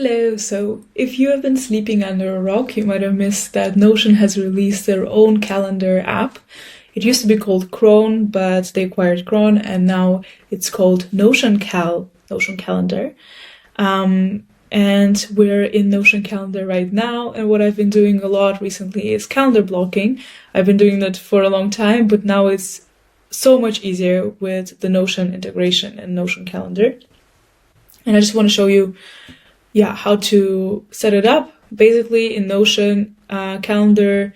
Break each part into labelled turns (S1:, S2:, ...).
S1: Hello, so if you have been sleeping under a rock, you might have missed that Notion has released their own calendar app. It used to be called Cron, but they acquired Cron, and now it's called Notion Calendar. And we're in Notion Calendar right now, and what I've been doing a lot recently is calendar blocking. I've been doing that for a long time, but now it's so much easier with the Notion integration and Notion Calendar. And I just want to show you how to set it up. Basically, in Notion Calendar,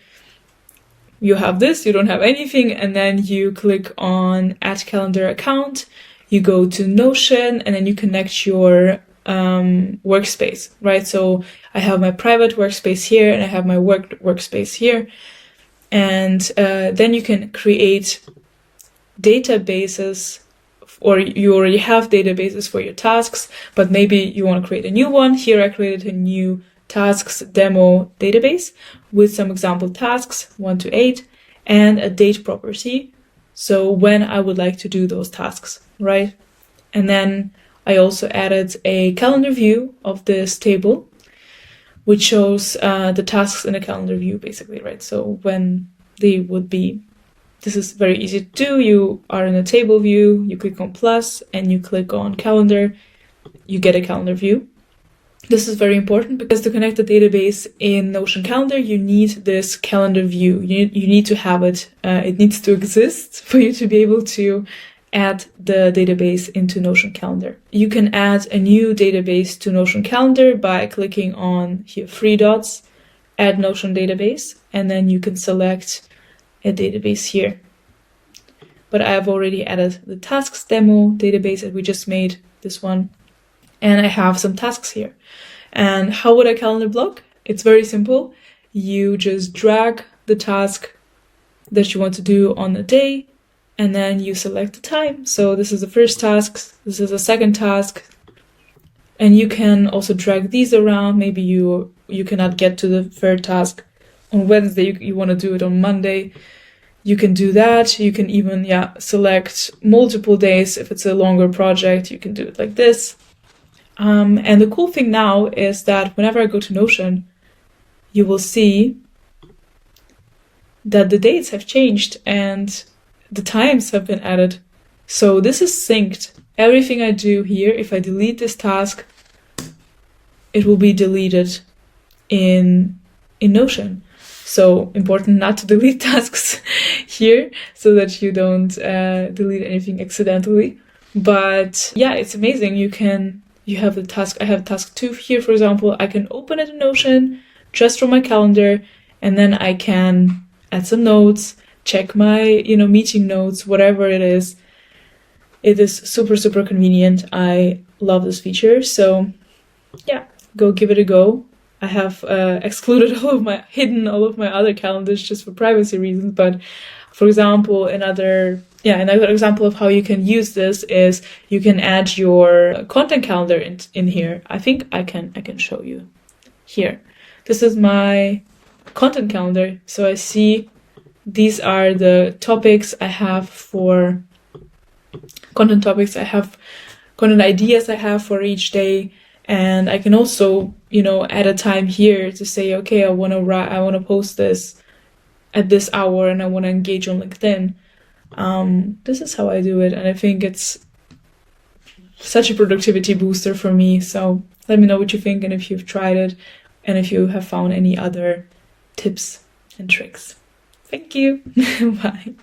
S1: you have this, you don't have anything, and then you click on Add Calendar Account, you go to Notion, and then you connect your workspace, right? So I have my private workspace here, and I have my workspace here. And then you can create databases, or you already have databases for your tasks, but maybe you want to create a new one. Here I created a new tasks demo database with some example tasks, 1 to 8, and a date property. So when I would like to do those tasks, right? And then I also added a calendar view of this table, which shows the tasks in a calendar view, basically, right? So when they would be. This is very easy to do. You are in a table view, you click on plus, and you click on calendar, you get a calendar view. This is very important because to connect the database in Notion Calendar, you need this calendar view. You need to have it. It needs to exist for you to be able to add the database into Notion Calendar. You can add a new database to Notion Calendar by clicking on here 3 dots, add Notion database, and then you can select a database here. But I have already added the tasks demo database that we just made, this one, and I have some tasks here. And how would I calendar block? It's very simple. You just drag the task that you want to do on the day, and then you select the time. So this is the first task, this is the second task, and you can also drag these around. Maybe you cannot get to the third task on Wednesday, you want to do it on Monday, you can do that. You can even select multiple days. If it's a longer project, you can do it like this. And the cool thing now is that whenever I go to Notion, you will see that the dates have changed and the times have been added. So this is synced. Everything I do here, if I delete this task, it will be deleted in Notion. So important not to delete tasks here so that you don't delete anything accidentally. But yeah, it's amazing. You have the task. I have task 2 here, for example. I can open it in Notion just from my calendar, and then I can add some notes, check my meeting notes, whatever it is. It is super, super convenient. I love this feature. So yeah, go give it a go. I have hidden all of my other calendars just for privacy reasons. But for example, another example of how you can use this is you can add your content calendar in here. I think I can show you here. This is my content calendar. So I see these are the topics I have for content topics. I have content ideas I have for each day. And I can also, add a time here to say, okay, I want to post this at this hour and I want to engage on LinkedIn. This is how I do it. And I think it's such a productivity booster for me. So let me know what you think and if you've tried it and if you have found any other tips and tricks. Thank you. Bye.